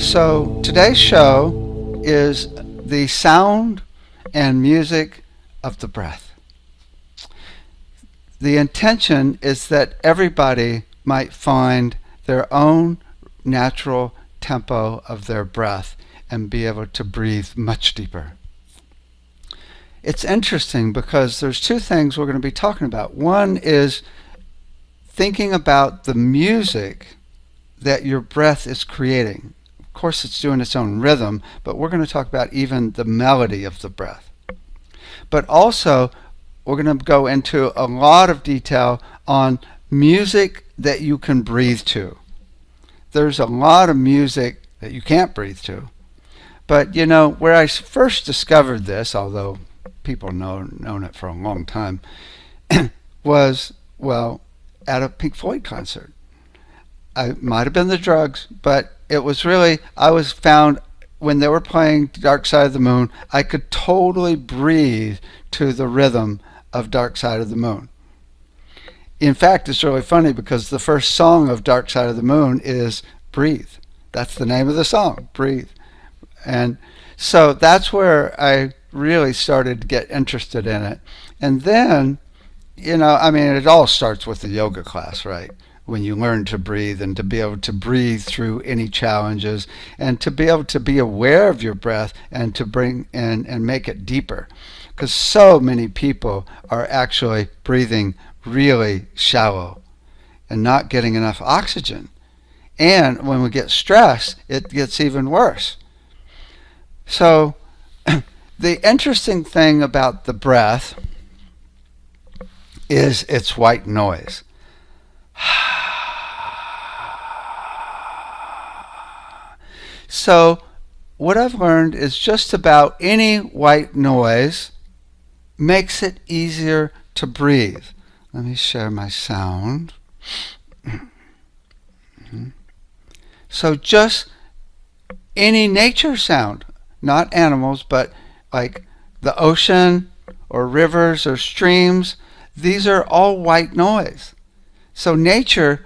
So today's show is the sound and music of the breath. The intention is that everybody might find their own natural tempo of their breath and be able to breathe much deeper. It's interesting because there's two things we're going to be talking about. One is thinking about the music that your breath is creating. Of course, it's doing its own rhythm, but we're going to talk about even the melody of the breath. But also, we're going to go into a lot of detail on music that you can breathe to. There's a lot of music that you can't breathe to. But, you know, where I first discovered this, although people known it for a long time, was, well, at a Pink Floyd concert. I might have been the drugs, but it was really, I was found when they were playing Dark Side of the Moon, I could totally breathe to the rhythm of Dark Side of the Moon. In fact, it's really funny because the first song of Dark Side of the Moon is Breathe. That's the name of the song, Breathe. And so that's where I really started to get interested in it. And then, you know, I mean, it all starts with the yoga class, right? When you learn to breathe and to be able to breathe through any challenges and to be able to be aware of your breath and to bring in and make it deeper. Because so many people are actually breathing really shallow and not getting enough oxygen. And when we get stressed, it gets even worse. So the interesting thing about the breath is its white noise. So what I've learned is just about any white noise makes it easier to breathe. Let me share my sound. So just any nature sound, not animals, but like the ocean or rivers or streams, these are all white noise. So nature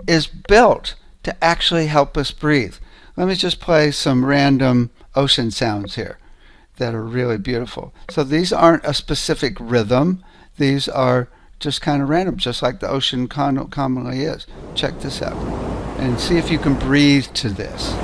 is built to actually help us breathe. Let me just play some random ocean sounds here that are really beautiful. So these aren't a specific rhythm. These are just kind of random, just like the ocean commonly is. Check this out and see if you can breathe to this.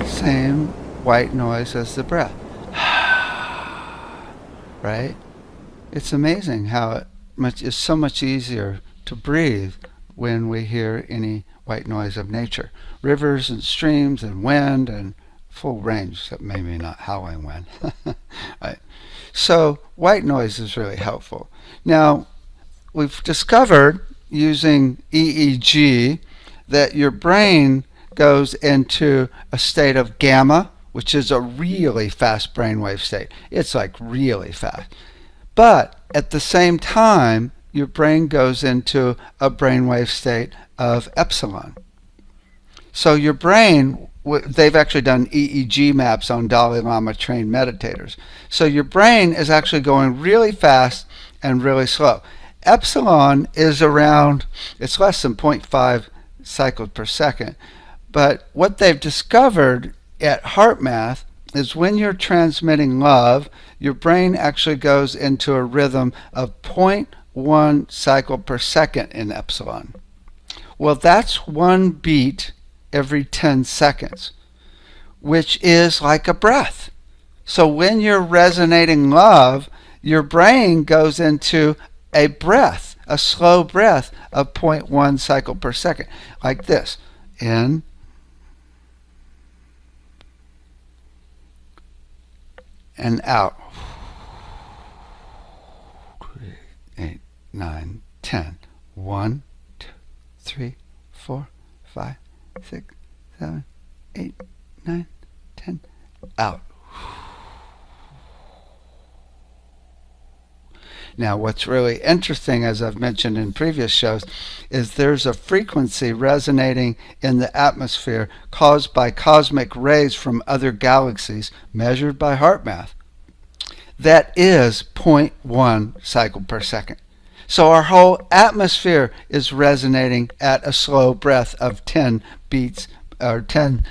Same white noise as the breath. Right? It's amazing how it's so much easier to breathe when we hear any white noise of nature. Rivers and streams and wind and full range, except maybe not howling wind. Right? So white noise is really helpful. Now, we've discovered using EEG that your brain goes into a state of gamma, which is a really fast brainwave state. It's like really fast. But at the same time, your brain goes into a brainwave state of epsilon. So your brain, they've actually done EEG maps on Dalai Lama trained meditators. So your brain is actually going really fast and really slow. Epsilon is around, it's less than 0.5 cycles per second. But what they've discovered at HeartMath is when you're transmitting love, your brain actually goes into a rhythm of 0.1 cycle per second in epsilon. Well, that's one beat every 10 seconds, which is like a breath. So when you're resonating love, your brain goes into a breath, a slow breath of 0.1 cycle per second, like this. In and out. 9, 10. 1, 2, 3, 4, 5, 6, 7, 8, 9, 10. Out. Now, what's really interesting, as I've mentioned in previous shows, is there's a frequency resonating in the atmosphere caused by cosmic rays from other galaxies, measured by heart math, that is 0.1 cycle per second. So our whole atmosphere is resonating at a slow breath of 10 beats, or 10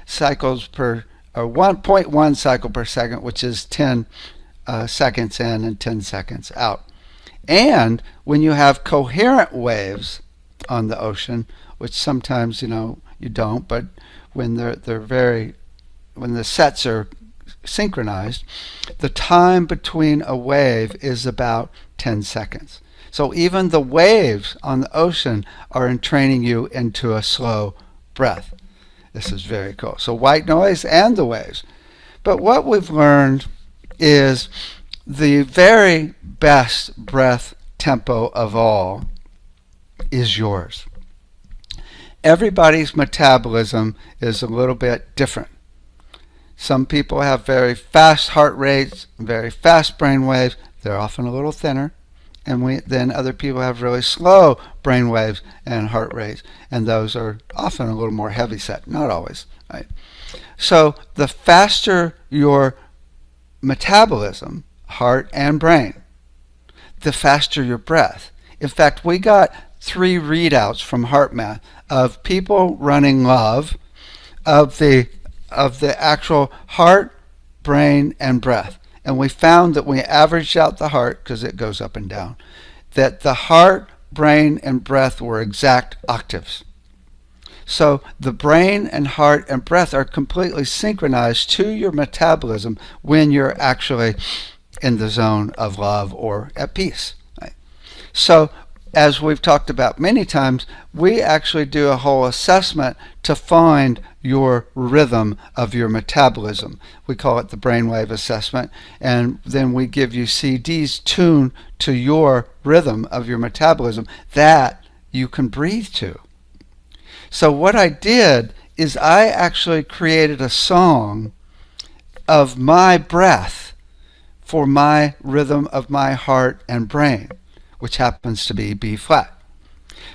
cycles per, or 1.1 cycle per second, which is 10 seconds in and 10 seconds out. And when you have coherent waves on the ocean, which sometimes you don't, but when when the sets are synchronized, the time between a wave is about 10 seconds. So even the waves on the ocean are entraining you into a slow breath. This is very cool. So white noise and the waves. But what we've learned is the very best breath tempo of all is yours. Everybody's metabolism is a little bit different. Some people have very fast heart rates, very fast brain waves. They're often a little thinner. And then other people have really slow brain waves and heart rates. And those are often a little more heavy set. Not always. Right? So the faster your metabolism, heart and brain, the faster your breath. In fact, we got 3 readouts from HeartMath of people running love of the actual heart, brain, and breath. And we found that when we averaged out the heart, because it goes up and down, that the heart, brain, and breath were exact octaves. So the brain and heart and breath are completely synchronized to your metabolism when you're actually in the zone of love or at peace. Right? So as we've talked about many times, we actually do a whole assessment to find your rhythm of your metabolism. We call it the brainwave assessment, and then we give you CDs tuned to your rhythm of your metabolism that you can breathe to. So what I did is I actually created a song of my breath for my rhythm of my heart and brain, which happens to be B flat.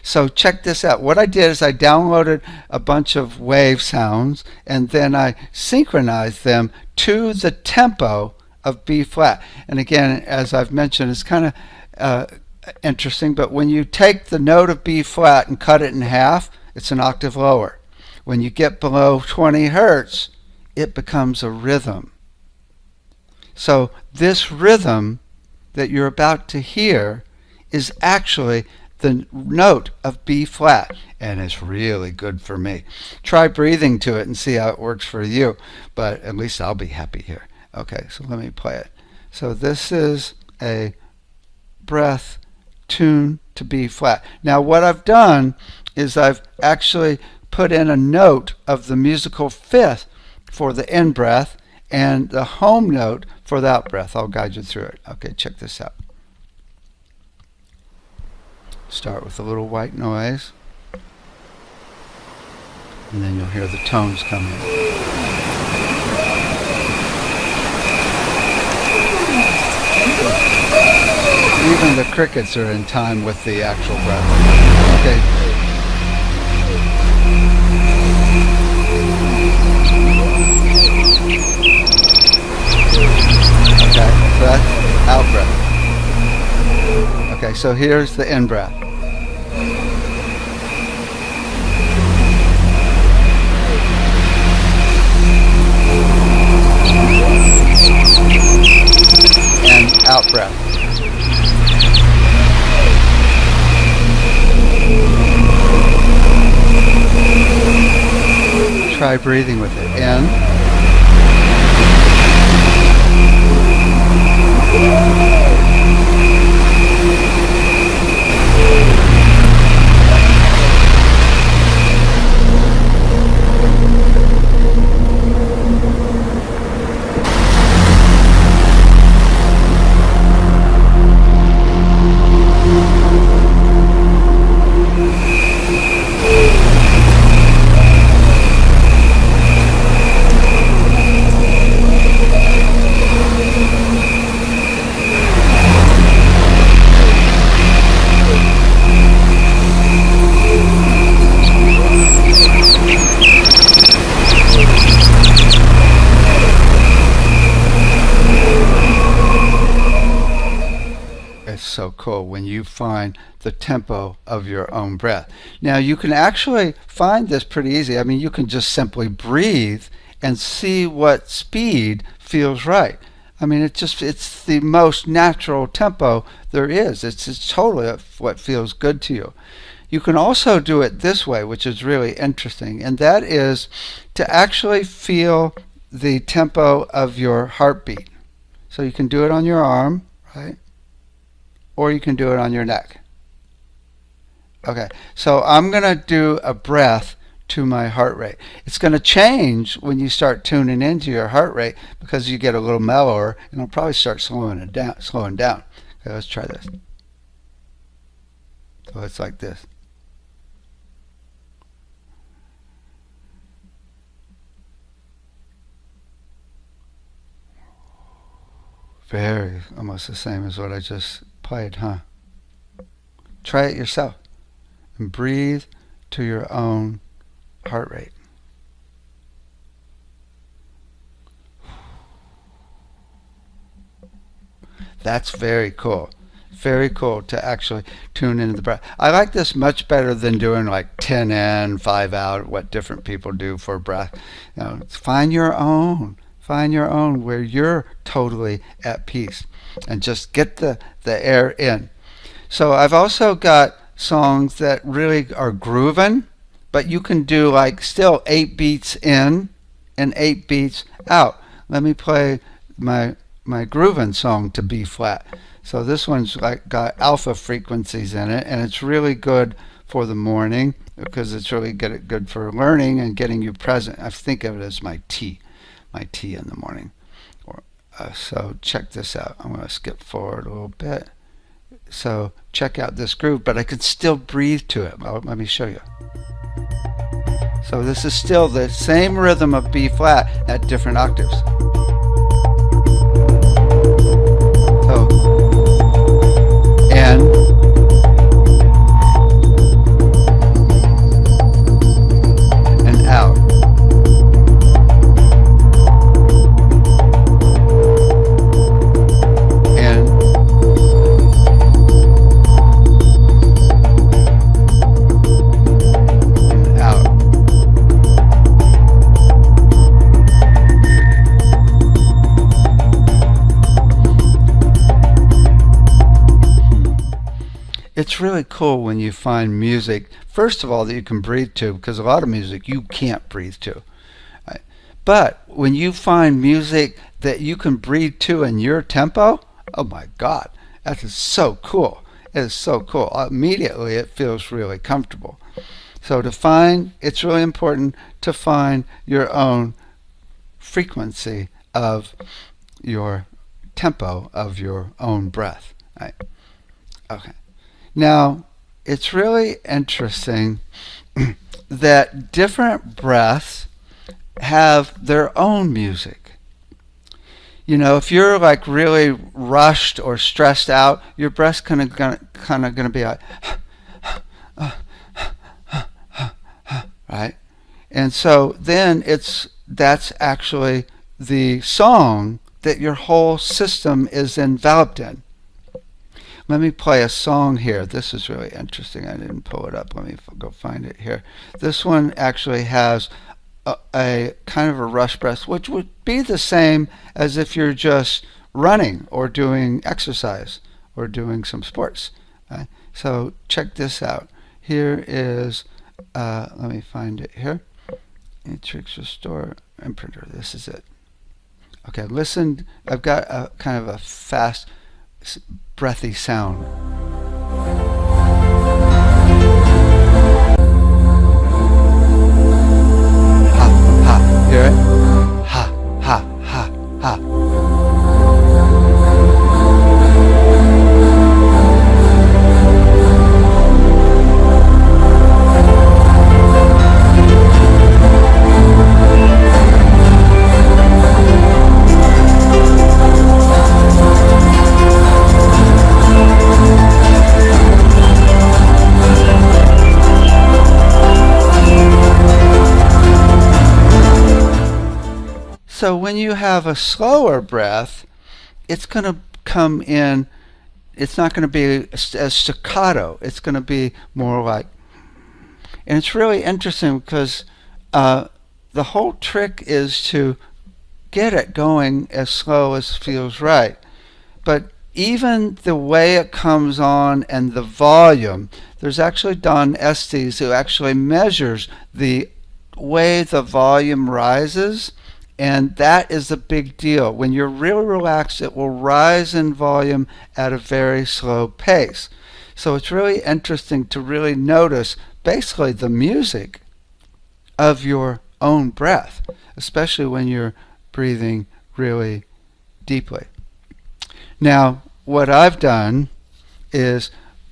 So check this out. What I did is I downloaded a bunch of wave sounds and then I synchronized them to the tempo of B flat. And again, as I've mentioned, it's kind of interesting, but when you take the note of B flat and cut it in half, it's an octave lower. When you get below 20 hertz, it becomes a rhythm. So this rhythm that you're about to hear is actually the note of B flat, and it's really good for me. Try breathing to it and see how it works for you, but at least I'll be happy here. Okay, so let me play it. So this is a breath tuned to B flat. Now what I've done is I've actually put in a note of the musical fifth for the in breath and the home note for the out breath. I'll guide you through it. Okay, check this out. Start with a little white noise, and then you'll hear the tones come in. Even the crickets are in time with the actual breath. Okay. Okay, so that's out breath. Okay, so here's the in breath. And out breath. Try breathing with it. In. cool when you find the tempo of your own breath. Now you can actually find this pretty easy. I mean, you can just simply breathe and see what speed feels right. I mean, it's the most natural tempo there is. It's totally what feels good to you. You can also do it this way, which is really interesting, and that is to actually feel the tempo of your heartbeat. So you can do it on your arm, right? Or you can do it on your neck. Okay, so I'm going to do a breath to my heart rate. It's going to change when you start tuning into your heart rate because you get a little mellower, and it'll probably start slowing down. Okay, let's try this. So it's like this. Very almost the same as what I just played, huh? Try it yourself and breathe to your own heart rate. That's very cool. Very cool to actually tune into the breath. I like this much better than doing like 10 in, 5 out, what different people do for breath. You know, find your own. Find your own where you're totally at peace and just get the air in. So I've also got songs that really are grooving, but you can do like still 8 beats in and 8 beats out. Let me play my grooving song to B flat. So this one's like got alpha frequencies in it, and it's really good for the morning because it's really good for learning and getting you present. I think of it as my tea in the morning. So check this out. I'm going to skip forward a little bit. So check out this groove, but I can still breathe to it. Well, let me show you. So this is still the same rhythm of B flat at different octaves. So in, and out. It's really cool when you find music, first of all, that you can breathe to, because a lot of music you can't breathe to. Right? But when you find music that you can breathe to in your tempo, oh my God, that is so cool. It is so cool. Immediately it feels really comfortable. So it's really important to find your own frequency of your tempo of your own breath. Right? Okay. Now, it's really interesting that different breaths have their own music. You know, if you're like really rushed or stressed out, your breath's kind of going to be like, right? And so then that's actually the song that your whole system is enveloped in. Let me play a song here. This is really interesting. I didn't pull it up. Let me go find it here. This one actually has a kind of a rush breath, which would be the same as if you're just running or doing exercise or doing some sports. So check this out. Here is, let me find it here. Matrix Restore Imprinter. This is it. Okay, listen. I've got a kind of a fast, breathy sound. Ha, ha, hear it? Ha, ha, ha, ha. So when you have a slower breath, it's going to come in it's not going to be as staccato. It's going to be more like, and it's really interesting because the whole trick is to get it going as slow as feels right. But even the way it comes on and the volume, there's actually Don Estes who actually measures the way the volume rises, and that is a big deal. When you're really relaxed, it will rise in volume at a very slow pace. So it's really interesting to really notice basically the music of your own breath, especially when you're breathing really deeply. Now, what I've done is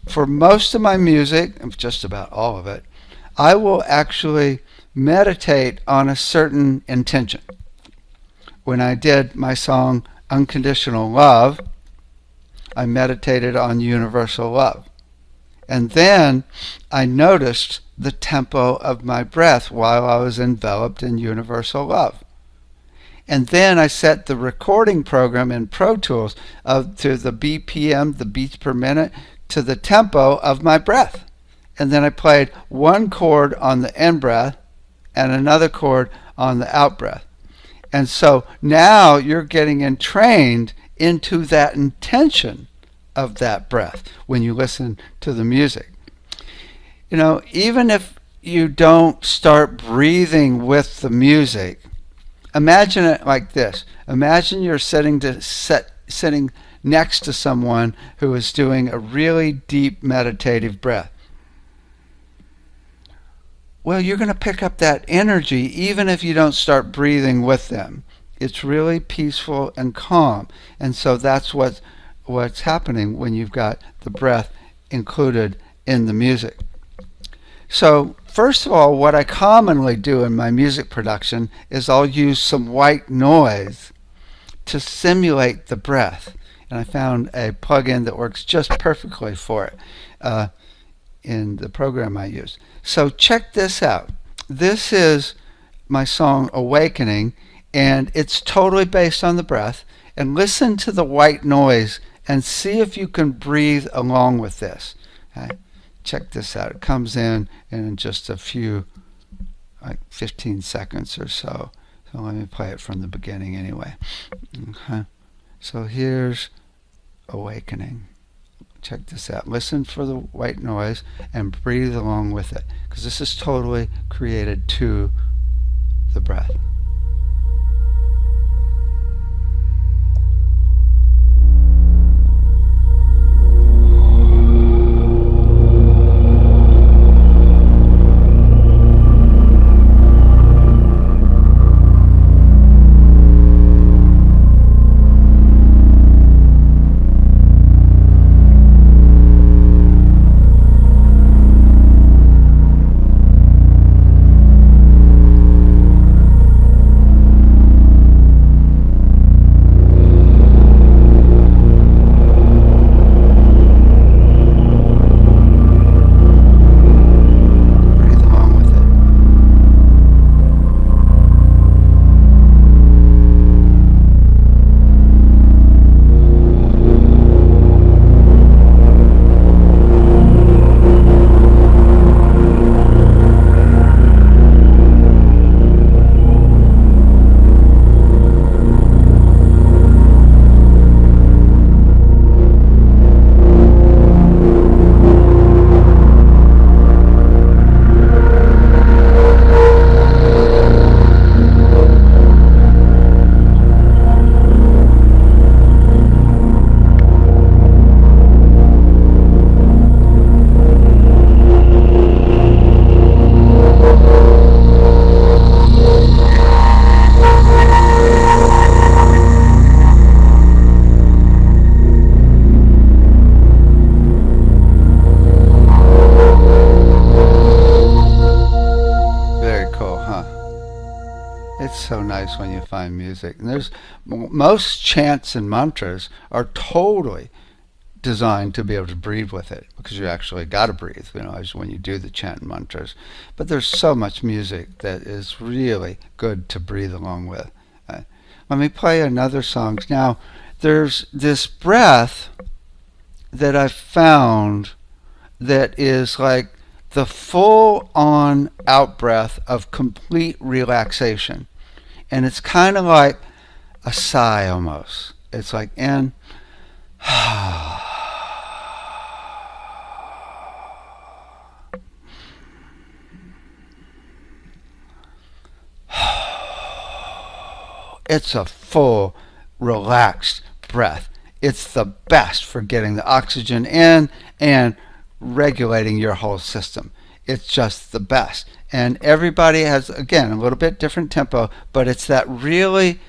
for most of my music, just about all of it, I will actually meditate on a certain intention. When I did my song Unconditional Love, I meditated on universal love. And then I noticed the tempo of my breath while I was enveloped in universal love. And then I set the recording program in Pro Tools to the BPM, the beats per minute, to the tempo of my breath. And then I played one chord on the in breath and another chord on the out breath. And so now you're getting entrained into that intention of that breath when you listen to the music. You know, even if you don't start breathing with the music, imagine it like this. Imagine you're sitting next to someone who is doing a really deep meditative breath. Well, you're going to pick up that energy even if you don't start breathing with them. It's really peaceful and calm. And so that's what's happening when you've got the breath included in the music. So first of all, what I commonly do in my music production is I'll use some white noise to simulate the breath. And I found a plugin that works just perfectly for it in the program I use. So check this out. This is my song Awakening, and it's totally based on the breath. And listen to the white noise and see if you can breathe along with this. Okay? Check this out. It comes in just a few, like 15 seconds or so. So let me play it from the beginning anyway. Okay. So here's Awakening. Check this out. Listen for the white noise and breathe along with it, because this is totally created to the breath. It's so nice when you find music. And there's most chants and mantras are totally designed to be able to breathe with it, because you actually got to breathe, as when you do the chant and mantras. But there's so much music that is really good to breathe along with. Let me play another song. Now, there's this breath that I've found that is like the full on out breath of complete relaxation. And it's kind of like a sigh almost. It's like in. It's a full, relaxed breath. It's the best for getting the oxygen in and regulating your whole system. It's just the best. And everybody has, again, a little bit different tempo, but it's that really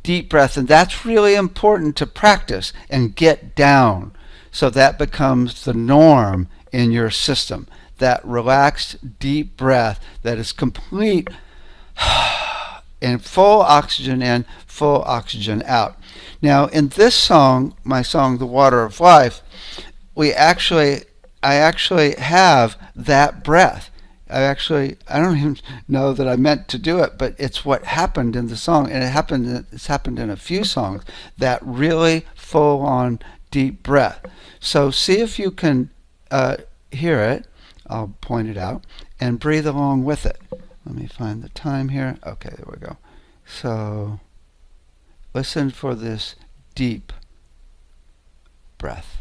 deep breath, and that's really important to practice and get down so that becomes the norm in your system. That relaxed, deep breath that is complete and full oxygen in, full oxygen out. Now, in this song, my song, The Water of Life, I actually have that breath. I don't even know that I meant to do it, but it's what happened in the song, and it's happened in a few songs, that really full-on deep breath. So see if you can hear it. I'll point it out, and breathe along with it. Let me find the time here. Okay, there we go. So listen for this deep breath.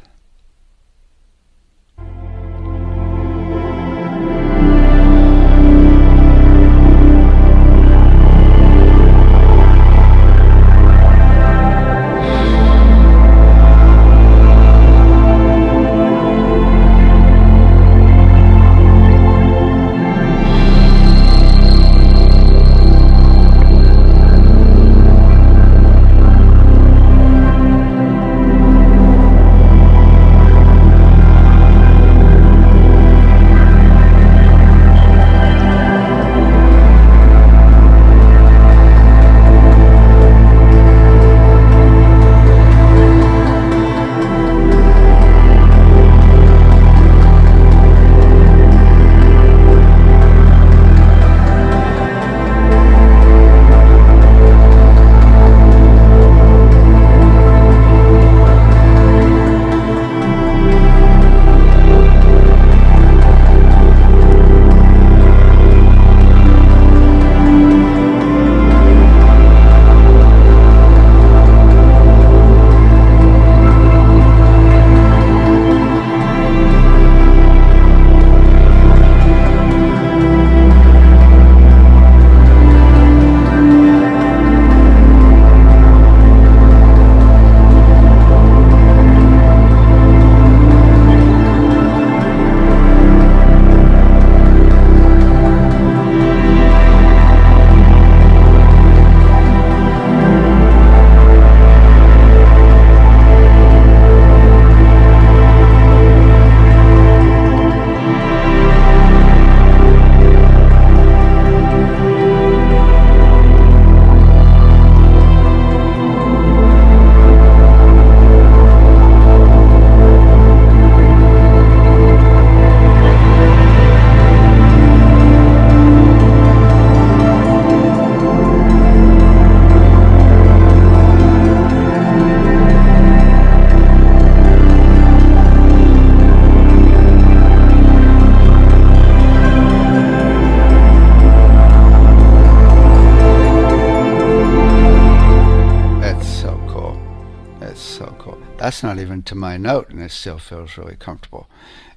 That's not even to my note, and it still feels really comfortable.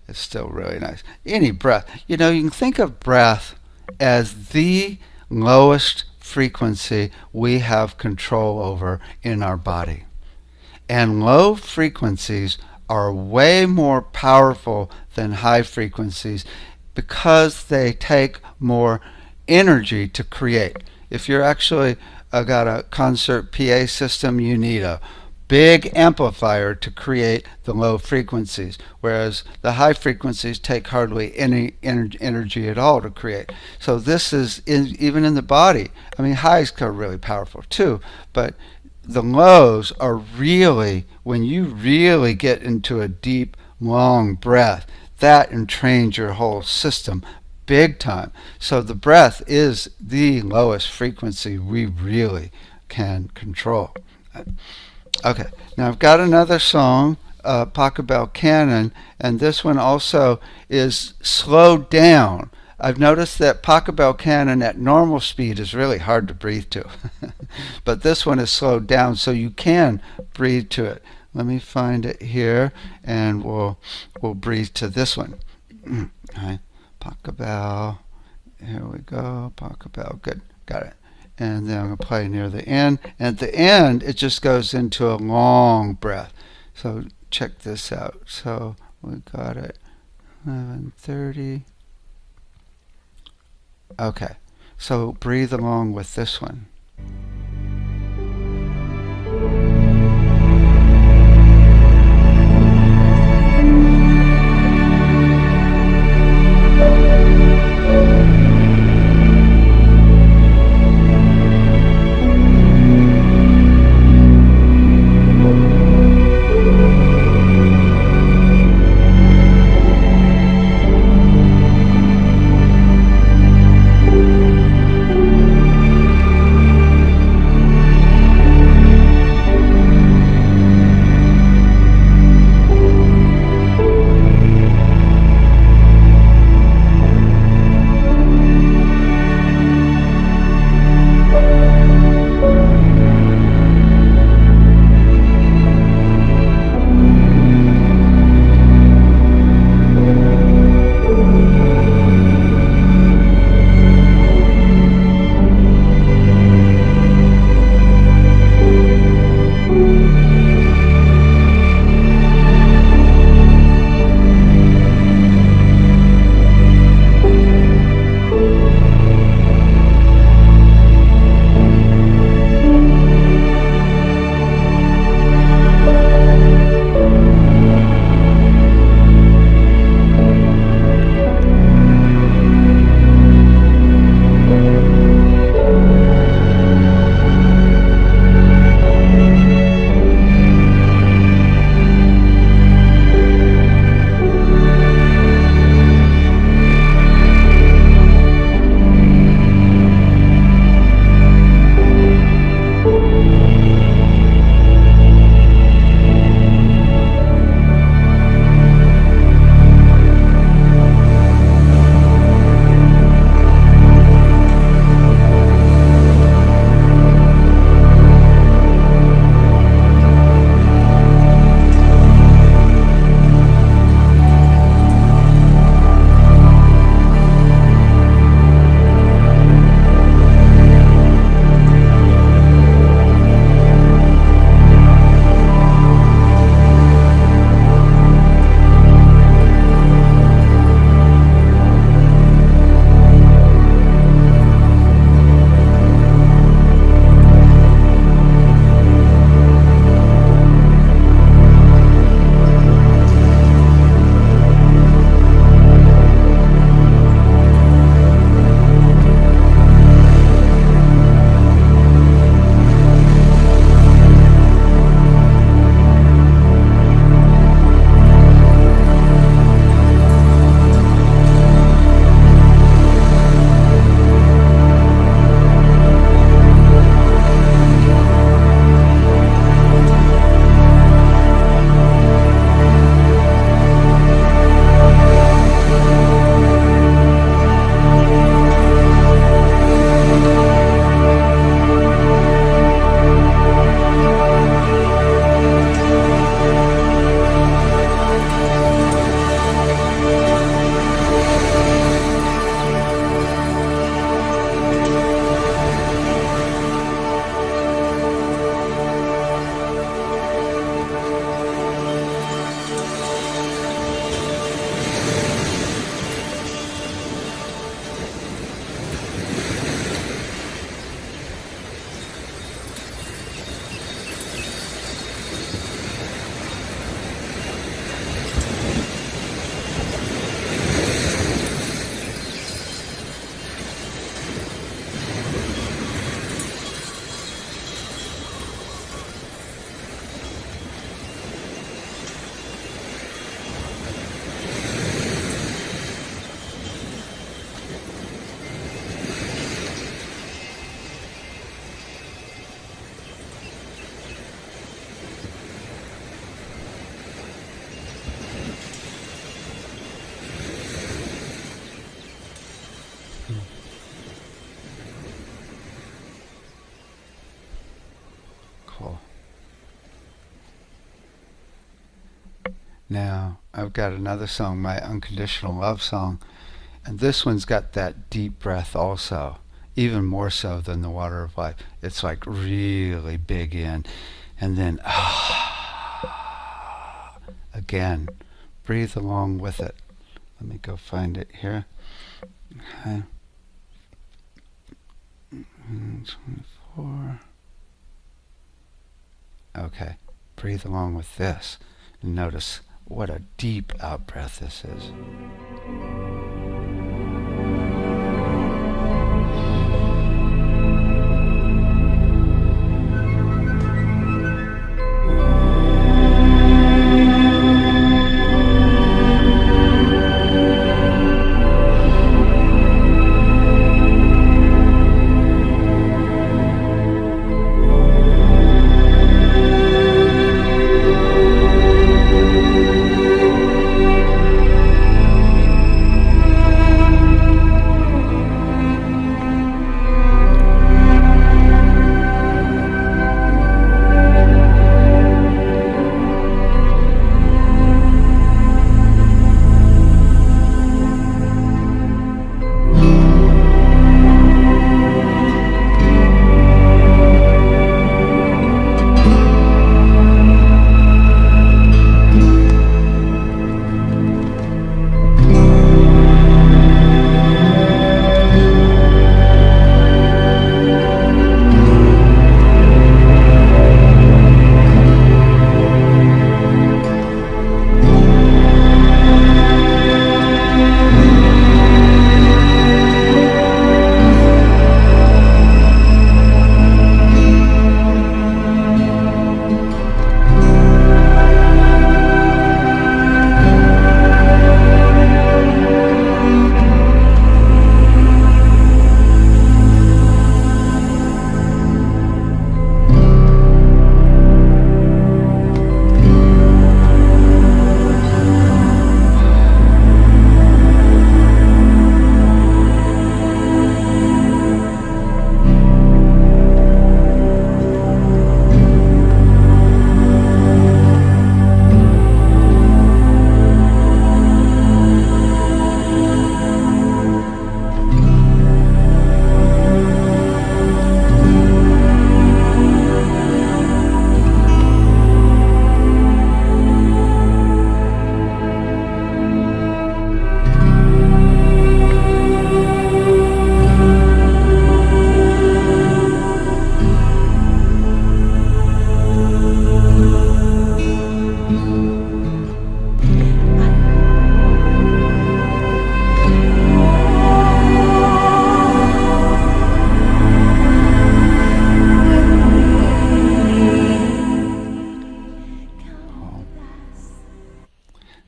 It's still really nice. Any breath, you can think of breath as the lowest frequency we have control over in our body. And low frequencies are way more powerful than high frequencies because they take more energy to create. If you're actually got a concert PA system, you need a big amplifier to create the low frequencies, whereas the high frequencies take hardly any energy at all to create. So this is even in the body. I mean, highs are really powerful too, but the lows are really, when you really get into a deep, long breath, that entrains your whole system big time. So the breath is the lowest frequency we really can control. Okay, now I've got another song Pachelbel Canon, and this one also is slowed down. I've noticed that Pachelbel Canon at normal speed is really hard to breathe to, but this one is slowed down so you can breathe to it. Let me find it here, and we'll breathe to this one. Okay. Pachelbel. Here we go. Pachelbel. Good. Got it. And then I'm going to play near the end. And at the end, it just goes into a long breath. So check this out. So we got it. 11:30. Okay. So breathe along with this one. Beautiful. Now, I've got another song, my Unconditional Love song, and this one's got that deep breath also, even more so than the Water of Life. It's like really big in, and then again, breathe along with it. Let me go find it here. Okay. 24. Okay, breathe along with this, and notice what a deep out breath this is.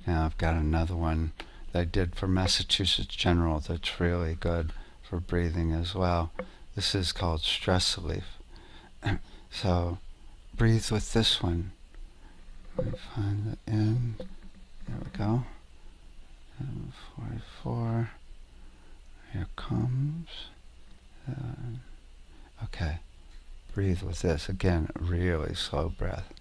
Now I've got another one that I did for Massachusetts General that's really good for breathing as well. This is called Stress Relief. So breathe with this one. Let me find the end. There we go. 44. Here comes. Okay. Breathe with this. Again, really slow breath.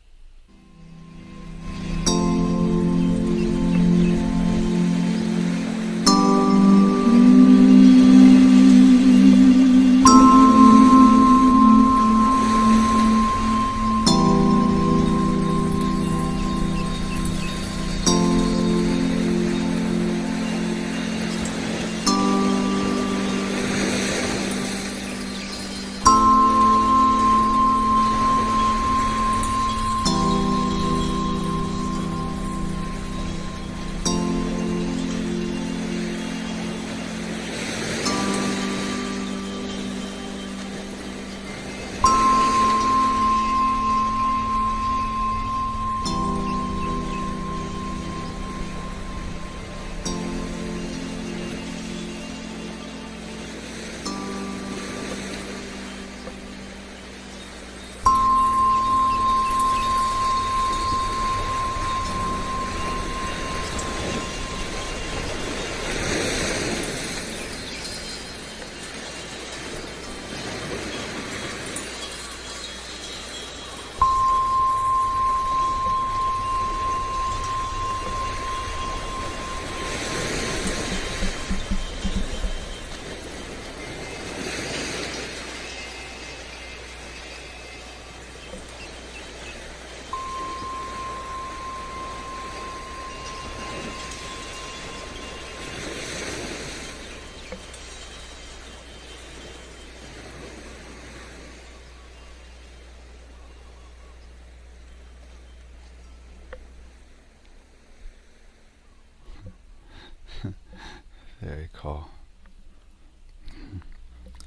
Very cool.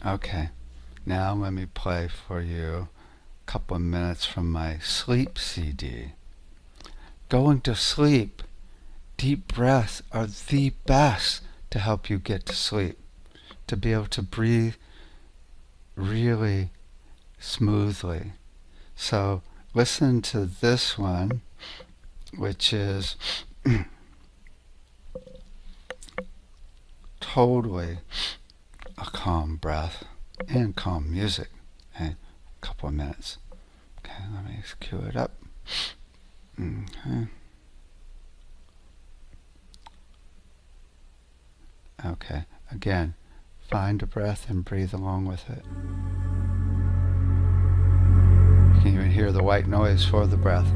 Okay, now let me play for you a couple of minutes from my sleep CD. Going to sleep, deep breaths are the best to help you get to sleep, to be able to breathe really smoothly. So listen to this one, which is totally a calm breath and calm music. Okay, a couple of minutes. Okay, let me just cue it up. Okay, again, find a breath and breathe along with it. You can even hear the white noise for the breath.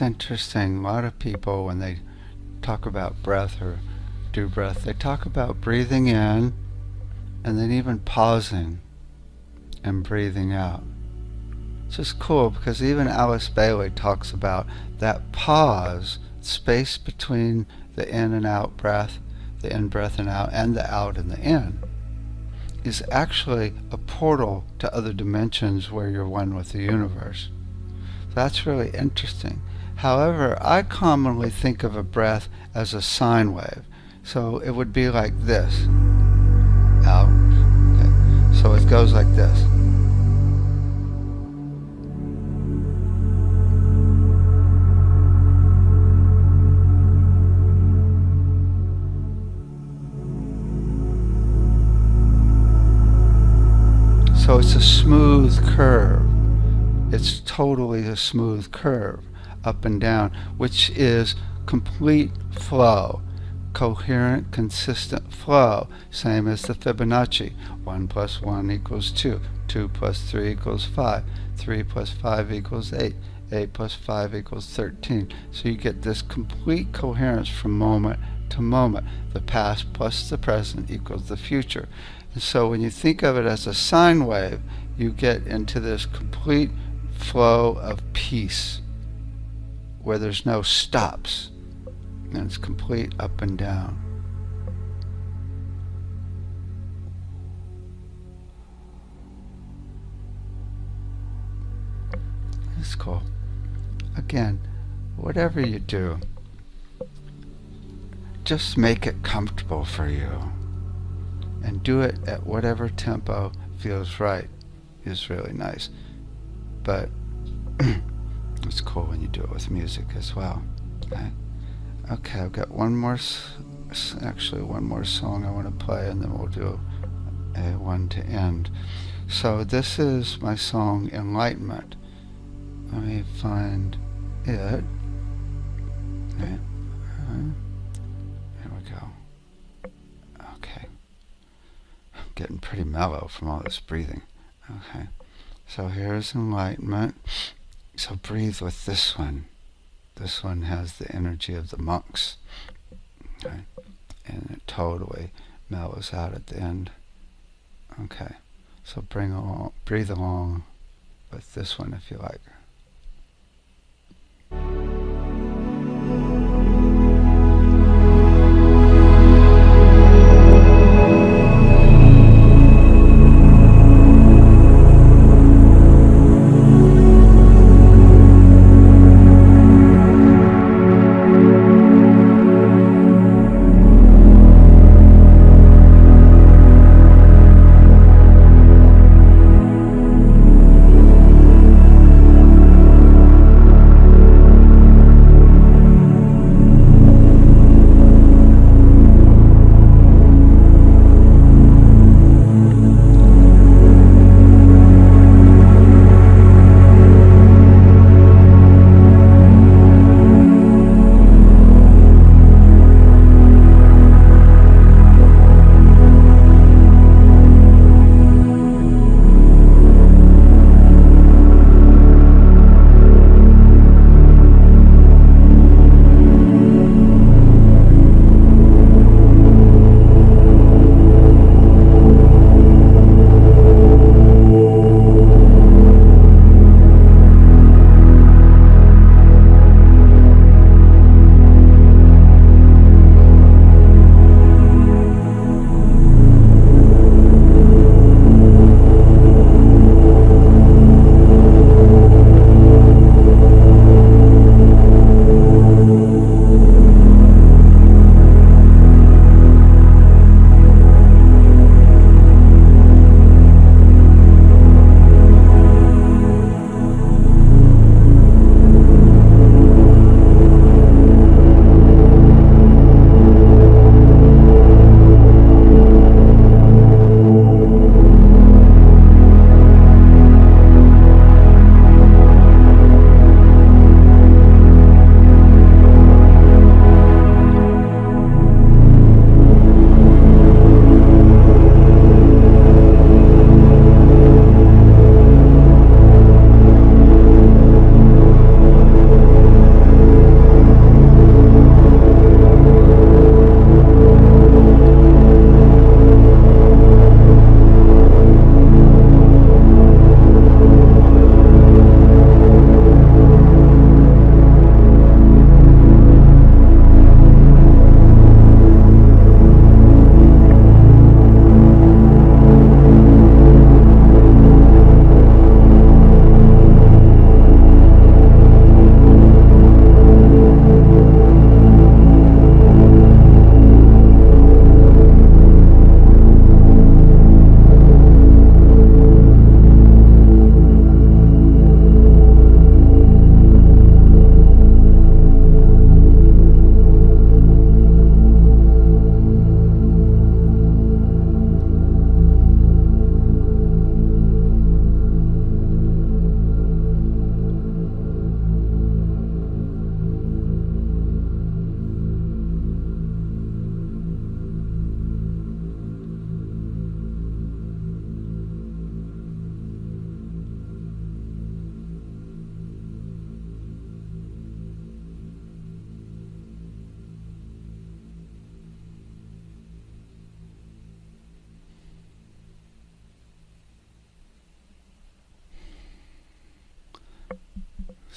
It's interesting. A lot of people, when they talk about breath or do breath, they talk about breathing in and then even pausing and breathing out. It's just cool because even Alice Bailey talks about that pause, space between the in and out breath, the in breath and out, and the out and the in, is actually a portal to other dimensions where you're one with the universe. That's really interesting. However, I commonly think of a breath as a sine wave. So it would be like this. Out. Okay. So it goes like this. So it's a smooth curve. It's totally a smooth curve, up and down, which is complete flow, coherent, consistent flow, same as the Fibonacci. 1 + 1 = 2, 2 + 3 = 5, 3 + 5 = 8, 8 + 5 = 13. So you get this complete coherence from moment to moment. The past plus the present equals the future. And so when you think of it as a sine wave, you get into this complete flow of peace where there's no stops, and it's complete up and down. It's cool. Again, whatever you do, just make it comfortable for you, and do it at whatever tempo feels right. Is really nice, but it's cool when you do it with music as well. Okay, I've got one more song I want to play, and then we'll do a one to end. So this is my song Enlightenment. Let me find it. Okay. There we go. Okay. I'm getting pretty mellow from all this breathing. Okay. So here's Enlightenment. So breathe with this one. This one has the energy of the monks. Okay. And it totally mellows out at the end. Okay. So breathe along with this one if you like.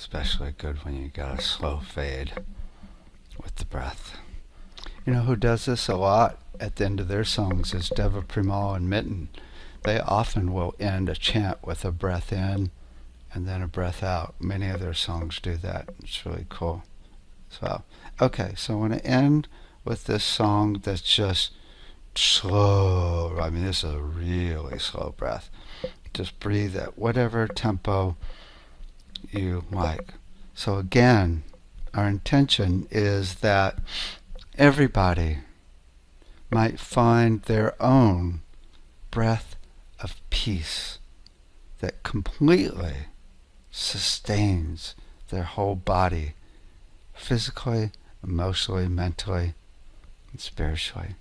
especially good when you got a slow fade with the breath. You know who does this a lot at the end of their songs is Deva Premal and Mitten. They often will end a chant with a breath in and then a breath out. Many of their songs do that. It's really cool. So, okay, so I want to end with this song that's just slow. I mean, this is a really slow breath. Just breathe at whatever tempo you like. So again, our intention is that everybody might find their own breath of peace that completely sustains their whole body, physically, emotionally, mentally, and spiritually.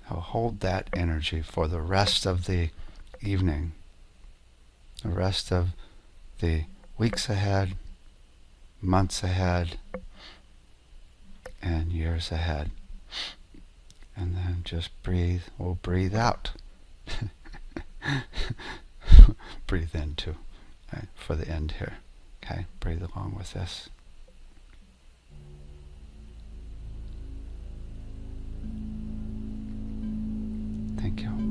I'll hold that energy for the rest of the evening, the rest of the weeks ahead, months ahead, and years ahead. And then just breathe. We'll breathe out. Breathe in too, okay, for the end here. Okay, breathe along with this. Thank you.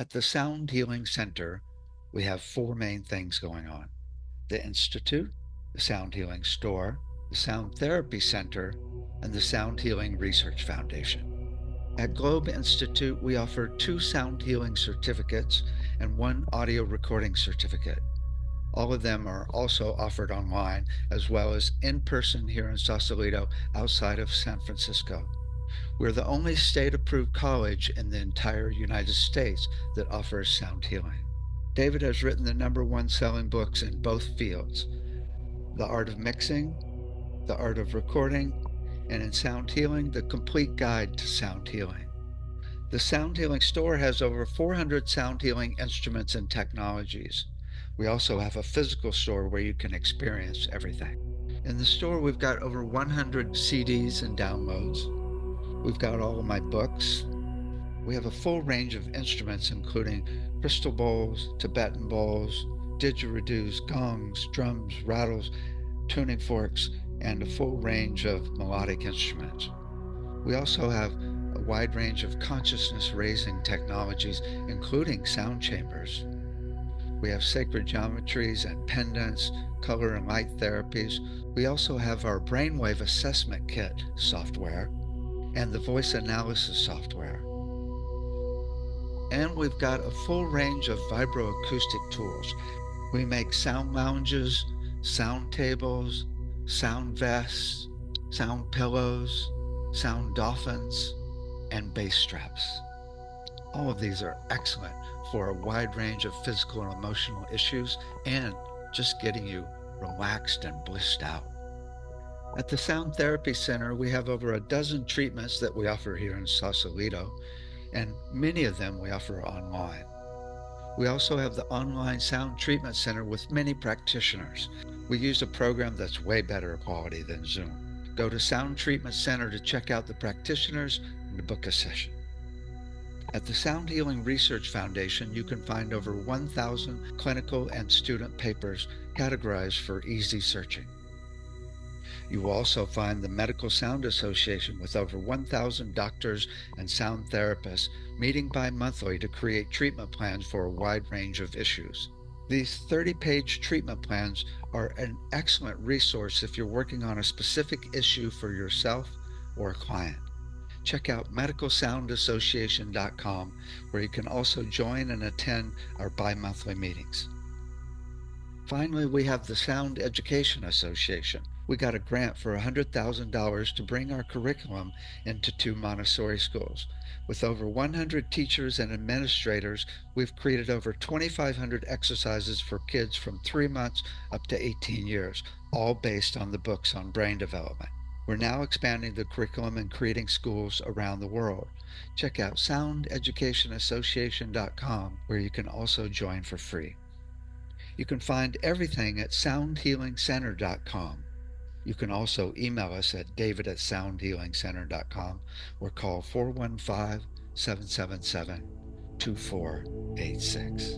At the Sound Healing Center, we have four main things going on: the Institute, the Sound Healing Store, the Sound Therapy Center, and the Sound Healing Research Foundation. At Globe Institute, we offer 2 sound healing certificates and 1 audio recording certificate. All of them are also offered online, as well as in person here in Sausalito outside of San Francisco. We're the only state approved college in the entire United States that offers sound healing. David has written the #1 selling books in both fields: The Art of Mixing, The Art of Recording, and in Sound Healing, The Complete Guide to Sound Healing. The Sound Healing Store has over 400 sound healing instruments and technologies. We also have a physical store where you can experience everything. In the store, we've got over 100 CDs and downloads. We've got all of my books. We have a full range of instruments, including crystal bowls, Tibetan bowls, didgeridoos, gongs, drums, rattles, tuning forks, and a full range of melodic instruments. We also have a wide range of consciousness raising technologies, including sound chambers. We have sacred geometries and pendants, color and light therapies. We also have our brainwave assessment kit software and the voice analysis software. And we've got a full range of vibroacoustic tools. We make sound lounges, sound tables, sound vests, sound pillows, sound dolphins, and bass straps. All of these are excellent for a wide range of physical and emotional issues and just getting you relaxed and blissed out. At the Sound Therapy Center, we have over a dozen treatments that we offer here in Sausalito, and many of them we offer online. We also have the online Sound Treatment Center with many practitioners. We use a program that's way better quality than Zoom. Go to Sound Treatment Center to check out the practitioners and to book a session. At the Sound Healing Research Foundation, you can find over 1,000 clinical and student papers categorized for easy searching. You will also find the Medical Sound Association with over 1,000 doctors and sound therapists meeting bi-monthly to create treatment plans for a wide range of issues. These 30-page treatment plans are an excellent resource if you're working on a specific issue for yourself or a client. Check out medicalsoundassociation.com, where you can also join and attend our bi-monthly meetings. Finally, we have the Sound Education Association. We got a grant for $100,000 to bring our curriculum into 2 Montessori schools. With over 100 teachers and administrators, we've created over 2,500 exercises for kids from 3 months up to 18 years, all based on the books on brain development. We're now expanding the curriculum and creating schools around the world. Check out soundeducationassociation.com, where you can also join for free. You can find everything at soundhealingcenter.com. You can also email us at david@soundhealingcenter.com or call 415-777-2486.